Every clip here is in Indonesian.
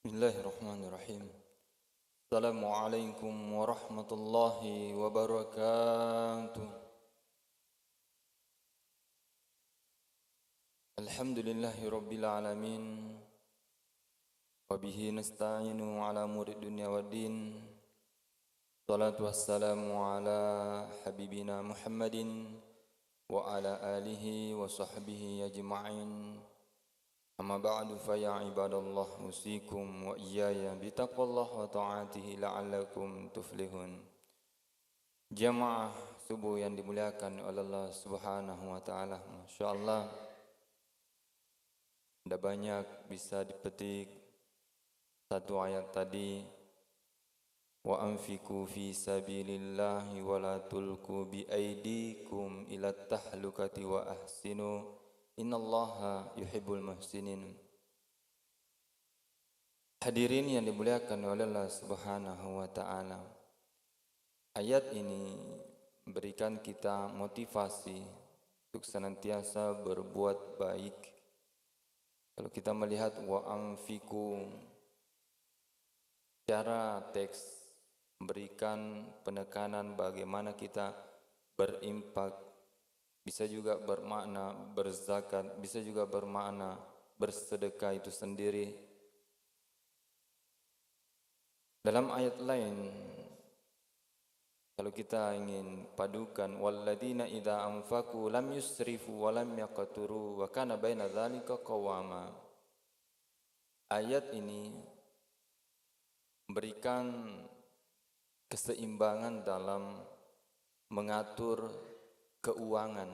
Bismillahirrahmanirrahim. Assalamualaikum warahmatullahi wabarakatuh. Alhamdulillahi rabbil alamin. Wabihi nasta'inu ala murid dunya waddin. Salatu wassalamu ala habibina Muhammadin wa ala alihi wa sahbihi ajma'in. Amma ba'du fa ya ibadallah usikum wa iyaya bitaqwallah wa ta'atihi la'allakum tuflihun. Jamaah subuh yang dimuliakan oleh Allah Subhanahu wa taala. Masyaallah. Ada banyak bisa dipetik satu ayat tadi. Wa anfiqu fi sabilillahi wa la tulqu bi aydikum ila tahlukati wa ahsinu. Innallaha yuhibbul muhsinin. Hadirin yang dimuliakan oleh Allah Subhanahu wa taala. Ayat ini memberikan kita motivasi untuk senantiasa berbuat baik. Kalau kita melihat wa anfiqu, cara teks memberikan penekanan bagaimana kita berimpak. Bisa juga bermakna berzakat, bisa juga bermakna bersedekah itu sendiri. Dalam ayat lain, kalau kita ingin padukan walladzina idza anfaqu lam yusrifu wa lam yaqturu wa kana baina dzalika qawama. Ayat ini memberikan keseimbangan dalam mengatur keuangan.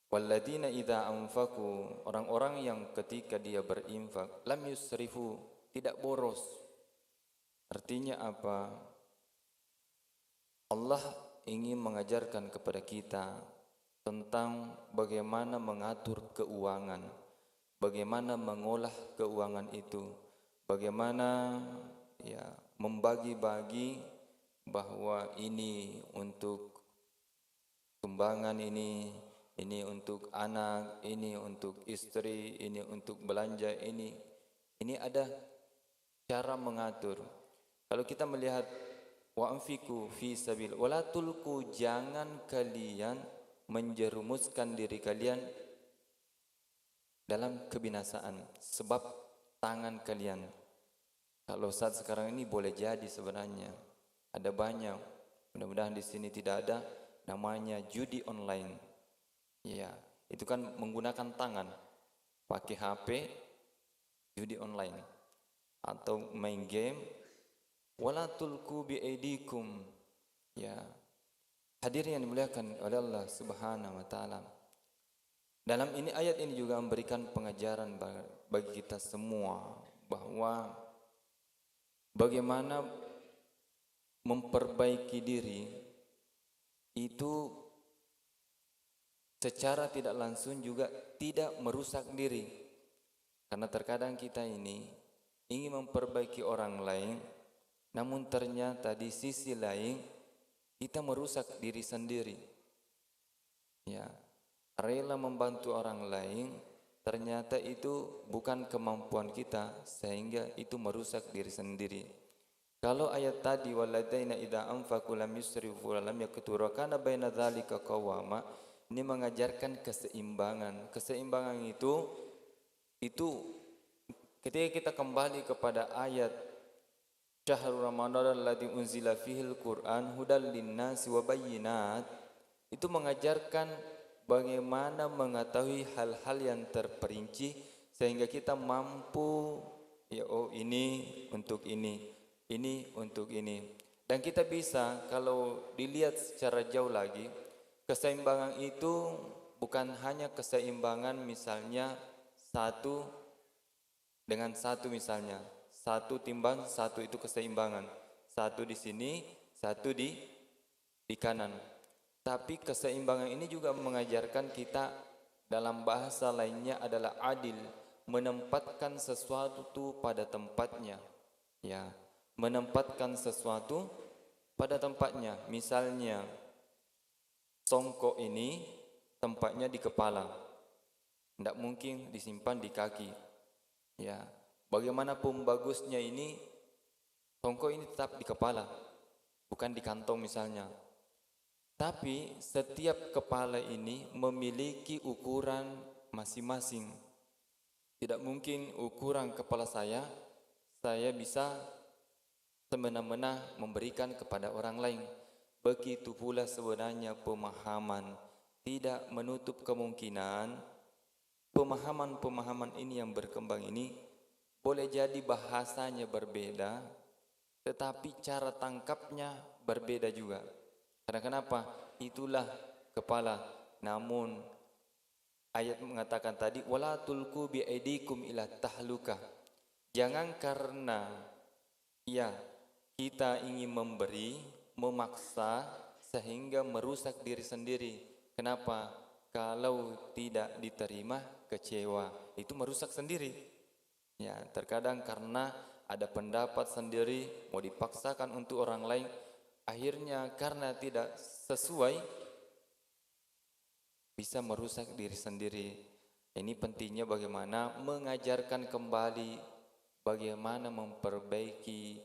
Walladzina idza anfaqu, orang-orang yang ketika dia berinfak lam yusrifu, tidak boros. Artinya apa? Allah ingin mengajarkan kepada kita tentang bagaimana mengatur keuangan, bagaimana mengolah keuangan itu, bagaimana membagi-bagi bahwa ini untuk sumbangan, ini untuk anak, ini untuk istri, ini untuk belanja, ini ada cara mengatur. Kalau kita melihat wa anfiqu fi sabil wala tulqu, jangan kalian menjerumuskan diri kalian dalam kebinasaan sebab tangan kalian. Kalau saat sekarang ini boleh jadi sebenarnya ada banyak, mudah-mudahan di sini tidak ada, namanya judi online. Ya, itu kan menggunakan tangan, pakai HP, judi online, atau main game. Wala tulqu bi aidikum. Ya, hadirin yang dimuliakan oleh Allah Subhanahu wa taala. Dalam ini ayat ini juga memberikan pengajaran bagi kita semua bahwa bagaimana memperbaiki diri itu secara tidak langsung juga tidak merusak diri. Karena terkadang kita ini ingin memperbaiki orang lain, namun ternyata di sisi lain kita merusak diri sendiri. Ya, rela membantu orang lain, ternyata itu bukan kemampuan kita sehingga itu merusak diri sendiri. Kalau ayat tadi walladzina idza anfaqu lam yusrifu wa lam yaqturu kana baina dzalika qawama, ini mengajarkan keseimbangan. Keseimbangan itu ketika kita kembali kepada ayat syahrul ramadan alladzi unzila fihil qur'an hudal linnasi wa bayyinat, itu mengajarkan bagaimana mengetahui hal-hal yang terperinci sehingga kita mampu ini untuk ini untuk ini. Dan kita bisa, kalau dilihat secara jauh lagi, keseimbangan itu bukan hanya keseimbangan misalnya satu dengan satu, misalnya satu timbang satu, itu keseimbangan, satu di sini, satu di kanan. Tapi keseimbangan ini juga mengajarkan kita dalam bahasa lainnya adalah adil, menempatkan sesuatu pada tempatnya. Ya, menempatkan sesuatu pada tempatnya. Misalnya songkok ini tempatnya di kepala, tidak mungkin disimpan di kaki. Ya, bagaimanapun bagusnya ini, tongkol ini tetap di kepala, bukan di kantong misalnya. Tapi setiap kepala ini memiliki ukuran masing-masing. Tidak mungkin ukuran kepala saya bisa semena-mena memberikan kepada orang lain. Begitu pula sebenarnya pemahaman. Tidak menutup kemungkinan pemahaman-pemahaman ini yang berkembang ini boleh jadi bahasanya berbeda, tetapi cara tangkapnya berbeda juga. Karena kenapa? Itulah kepala. Namun ayat mengatakan tadi, wala tulqu bi aidikum ila tahlukah. Jangan karena ya kita ingin memberi, memaksa sehingga merusak diri sendiri. Kenapa? Kalau tidak diterima, kecewa. Itu merusak sendiri. Ya, terkadang karena ada pendapat sendiri mau dipaksakan untuk orang lain, akhirnya karena tidak sesuai bisa merusak diri sendiri. Ini pentingnya bagaimana mengajarkan kembali bagaimana memperbaiki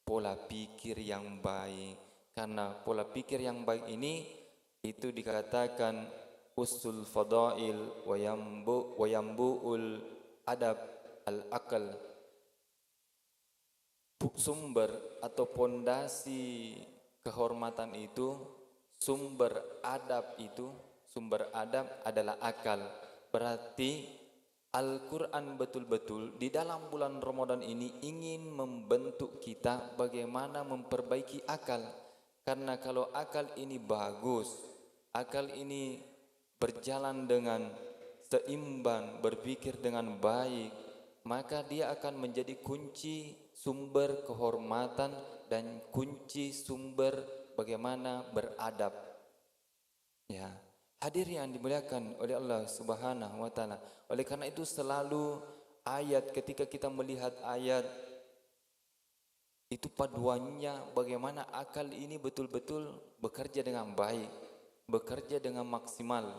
pola pikir yang baik. Karena pola pikir yang baik ini itu dikatakan usul fadail wa yambu'ul adab al-aqal. Sumber atau pondasi kehormatan itu, sumber adab adalah akal. Berarti Al-Quran betul-betul di dalam bulan Ramadan ini ingin membentuk kita bagaimana memperbaiki akal. Karena kalau akal ini bagus, akal ini berjalan dengan seimbang, berpikir dengan baik, maka dia akan menjadi kunci sumber kehormatan dan kunci sumber bagaimana beradab. Ya, hadir yang dimuliakan oleh Allah Subhanahu wa taala. Oleh karena itu selalu ayat, ketika kita melihat ayat itu paduannya bagaimana akal ini betul-betul bekerja dengan baik, bekerja dengan maksimal.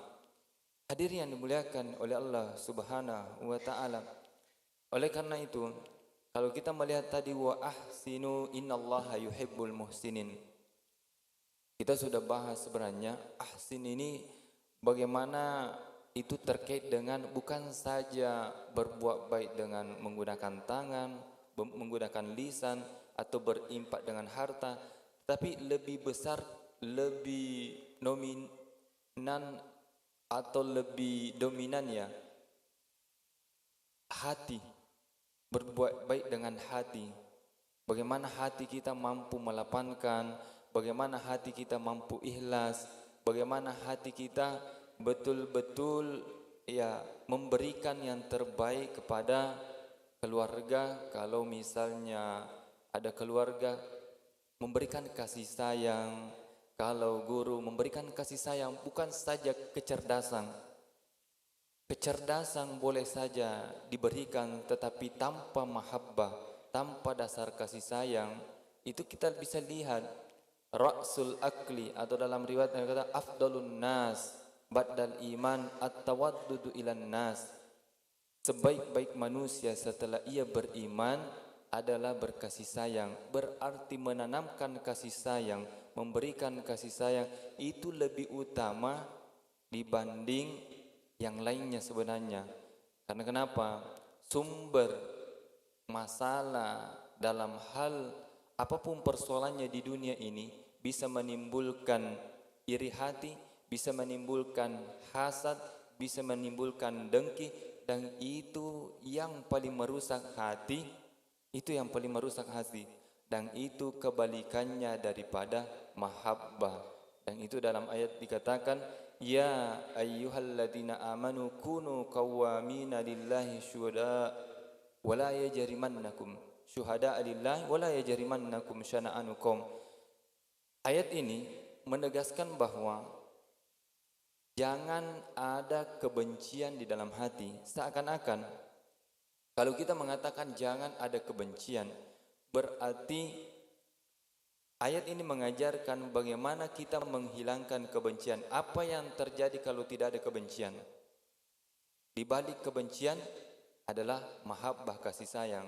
Hadir yang dimuliakan oleh Allah Subhanahu wa taala. Oleh karena itu, kalau kita melihat tadi wa ahsinu innallaha yuhibbul muhsinin. Kita sudah bahas sebenarnya ahsin ini bagaimana itu terkait dengan bukan saja berbuat baik dengan menggunakan tangan, menggunakan lisan atau berimpak dengan harta, tapi lebih besar, lebih dominan atau lebih dominan ya hati. Berbuat baik dengan hati. Bagaimana hati kita mampu melapangkan, bagaimana hati kita mampu ikhlas, bagaimana hati kita betul-betul ya memberikan yang terbaik kepada keluarga. Kalau misalnya ada keluarga, memberikan kasih sayang. Kalau guru, memberikan kasih sayang, bukan saja kecerdasan. Kecerdasan boleh saja diberikan, tetapi tanpa mahabbah, tanpa dasar kasih sayang, itu kita bisa lihat ra'sul akli, atau dalam riwayat yang kata afdalun nas ba'dal iman at-tawaddudu ilan nas. Sebaik-baik manusia setelah ia beriman adalah berkasih sayang. Berarti menanamkan kasih sayang, memberikan kasih sayang itu lebih utama dibanding yang lainnya sebenarnya. Karena kenapa? Sumber masalah dalam hal apapun persoalannya di dunia ini bisa menimbulkan iri hati, bisa menimbulkan hasad, bisa menimbulkan dengki, dan itu yang paling merusak hati, itu yang paling merusak hati, dan itu kebalikannya daripada mahabbah. Dan itu dalam ayat dikatakan, ya ayyuhalladzina amanu kunu qawwamina lillahi syuhada wala yajrimannakum syuhada lillahi wala yajrimannakum syana'anu qaum. Ayat ini menegaskan bahwa jangan ada kebencian di dalam hati. Seakan-akan kalau kita mengatakan jangan ada kebencian, berarti ayat ini mengajarkan bagaimana kita menghilangkan kebencian. Apa yang terjadi kalau tidak ada kebencian? Di balik kebencian adalah mahabbah, kasih sayang.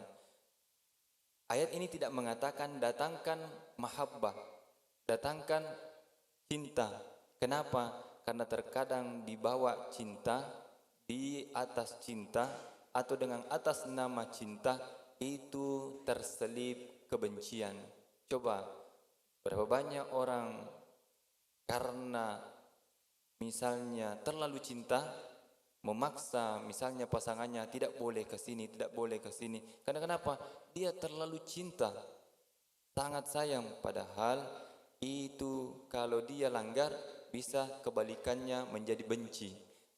Ayat ini tidak mengatakan datangkan mahabbah, datangkan cinta. Kenapa? Karena terkadang dibawa cinta, di atas cinta, atau dengan atas nama cinta, itu terselip kebencian. Coba, berapa banyak orang karena misalnya terlalu cinta, memaksa misalnya pasangannya tidak boleh ke sini, tidak boleh ke sini. Karena kenapa? Dia terlalu cinta, sangat sayang, padahal itu kalau dia langgar bisa kebalikannya menjadi benci.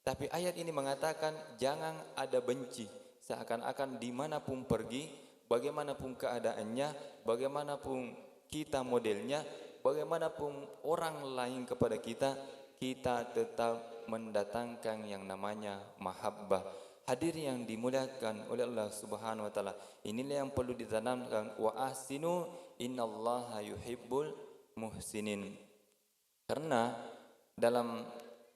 Tapi ayat ini mengatakan jangan ada benci, seakan-akan dimanapun pergi, bagaimanapun keadaannya, bagaimanapun kita modelnya, bagaimanapun orang lain kepada kita, kita tetap mendatangkan yang namanya mahabbah. Hadir yang dimuliakan oleh Allah Subhanahu wa taala, inilah yang perlu ditanamkan, wa ahsinu innallaha yuhibbul muhsinin. Karena dalam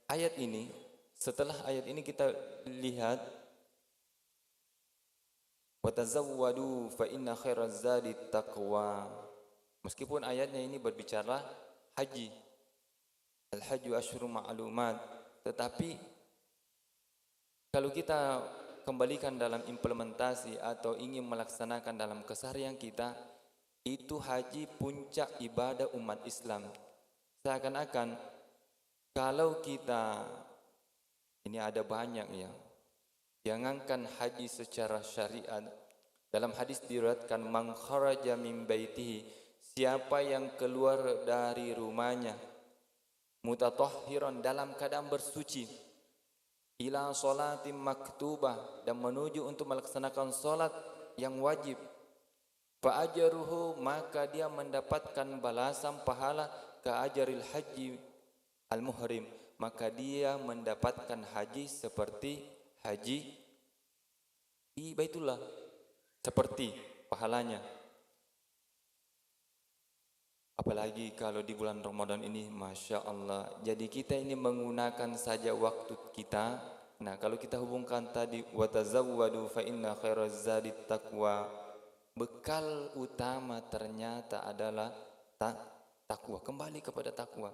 ayat ini, setelah ayat ini kita lihat, wa tazawwadu fa inna khairaz zadi taqwa. Meskipun ayatnya ini berbicara haji, al-hajju asyhurun ma'lumat, tetapi kalau kita kembalikan dalam implementasi atau ingin melaksanakan dalam keseharian kita, itu haji puncak ibadah umat Islam. Seakan-akan kalau kita, ini ada banyak ya, jangankan haji secara syariat. Dalam hadis diriwayatkan, man kharaja min baitihi, siapa yang keluar dari rumahnya, mutatahhiran, dalam keadaan bersuci, ila sholatin maktubah, dan menuju untuk melaksanakan solat yang wajib, fa ajruhu, maka dia mendapatkan balasan pahala ka ajril haji al muhrim, maka dia mendapatkan haji seperti haji di Baitullah, seperti pahalanya. Apalagi kalau di bulan Ramadan ini, Masya Allah. Jadi kita ini menggunakan saja waktu kita. Nah, kalau kita hubungkan tadi, watazawwadu fa inna khairaz zadi taqwa, bekal utama ternyata adalah takwa, kembali kepada takwa.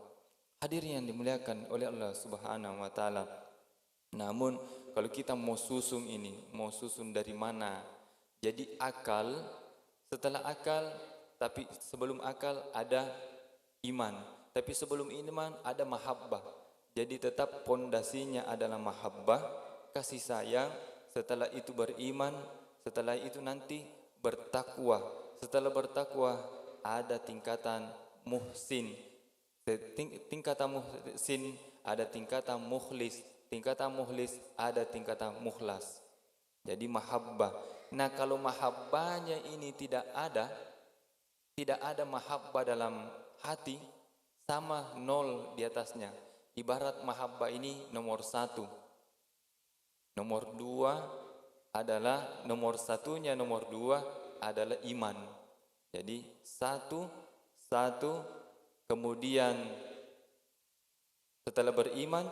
Hadirin yang dimuliakan oleh Allah Subhanahu wa taala. Namun kalau kita mau susun ini, mau susun dari mana? Jadi akal, setelah akal, tapi sebelum akal ada iman, tapi sebelum iman ada mahabbah. Jadi tetap pondasinya adalah mahabbah, kasih sayang. Setelah itu beriman, setelah itu nanti bertakwa. Setelah bertakwa ada tingkatan muhsin. Tingkatan muhsin ada tingkatan mukhlis. Tingkatan mukhlis ada tingkatan mukhlas. Jadi mahabbah. Nah, kalau mahabbahnya ini tidak ada mahabbah dalam hati, sama nol di atasnya. Ibarat mahabbah ini nomor 1. Nomor 2 adalah, nomor satunya nomor 2 adalah iman. Jadi satu, kemudian setelah beriman,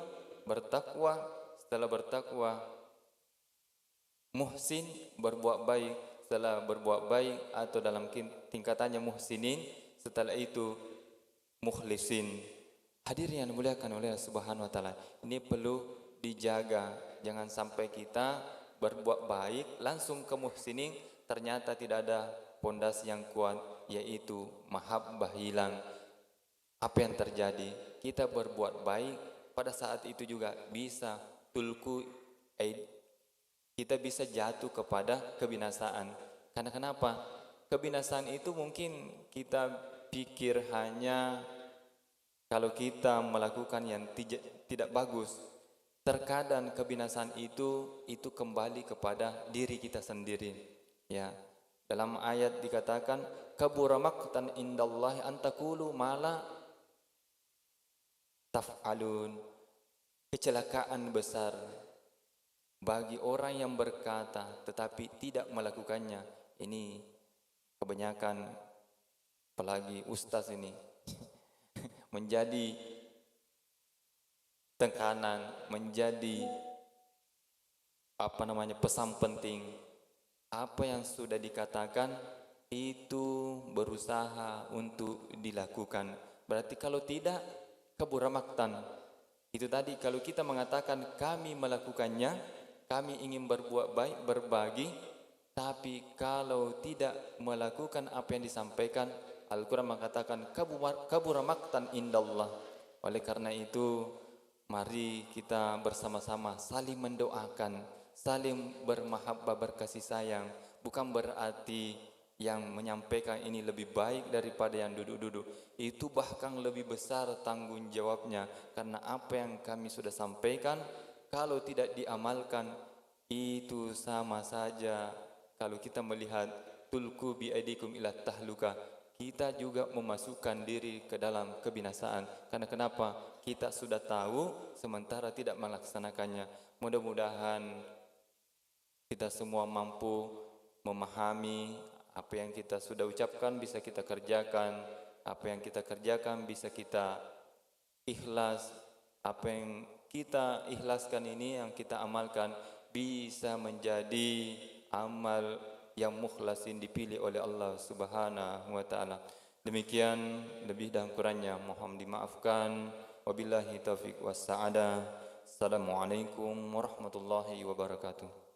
bertakwa, setelah bertakwa, muhsin, berbuat baik, setelah berbuat baik atau dalam tingkatannya muhsinin, setelah itu mukhlisin. Hadirin yang dimuliakan oleh Allah Subhanahu wa taala, ini perlu dijaga. Jangan sampai kita berbuat baik langsung ke muhsinin, ternyata tidak ada pondasi yang kuat, yaitu mahabbah hilang. Apa yang terjadi? Kita berbuat baik, pada saat itu juga bisa kita bisa jatuh kepada kebinasaan. Karena kenapa? Kebinasaan itu mungkin kita pikir hanya kalau kita melakukan yang tidak bagus. Terkadang kebinasaan itu kembali kepada diri kita sendiri. Ya, dalam ayat dikatakan, kabura maqtan indallahi an taqulu ma la taf'alun. Kecelakaan besar bagi orang yang berkata tetapi tidak melakukannya. Ini kebanyakan, apalagi ustaz ini, menjadi tekanan, menjadi pesan penting. Apa yang sudah dikatakan itu berusaha untuk dilakukan. Berarti kalau tidak, kabura maktan. Itu tadi, kalau kita mengatakan kami melakukannya, kami ingin berbuat baik, berbagi, tapi kalau tidak melakukan apa yang disampaikan, Al-Quran mengatakan kabura maktan indallah. Oleh karena itu, mari kita bersama-sama saling mendoakan, saling bermahabbah, berkasih sayang. Bukan berarti yang menyampaikan ini lebih baik daripada yang duduk-duduk. Itu bahkan lebih besar tanggung jawabnya. Karena apa yang kami sudah sampaikan, kalau tidak diamalkan, itu sama saja. Kalau kita melihat tulku biaidikum ila tahluka, kita juga memasukkan diri ke dalam kebinasaan. Karena kenapa? Kita sudah tahu sementara tidak melaksanakannya. Mudah-mudahan kita semua mampu memahami apa yang kita sudah ucapkan bisa kita kerjakan, apa yang kita kerjakan bisa kita ikhlas, apa yang kita ikhlaskan ini yang kita amalkan bisa menjadi amal yang mukhlasin dipilih oleh Allah Subhanahu wa taala. Demikian, lebih dan kurangnya mohon dimaafkan. Wabillahi taufiq was sa'adah. Assalamualaikum warahmatullahi wabarakatuh.